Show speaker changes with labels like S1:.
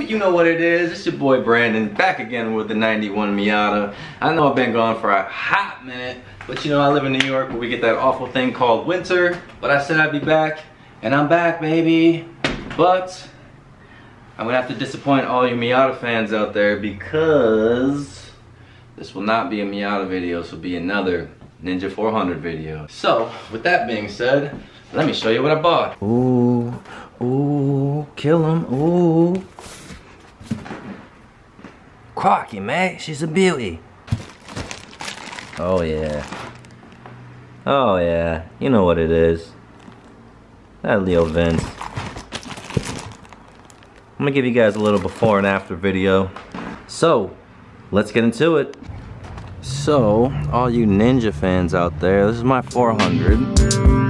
S1: You know what it is. It's your boy Brandon, back again with the 91 Miata. I know I've been gone for a hot minute, but you know I live in New York where we get that awful thing called winter. But I said I'd be back, and I'm back, baby. But I'm gonna have to disappoint all you Miata fans out there because this will not be a Miata video. This will be another Ninja 400 video. So, with that being said, let me show you what I bought. Ooh, ooh, kill him, ooh. Crocky, mate, she's a beauty. Oh yeah. Oh yeah, you know what it is. That Leo Vince. I'm gonna give you guys a little before and after video. So, let's get into it. So, all you Ninja fans out there, this is my 400.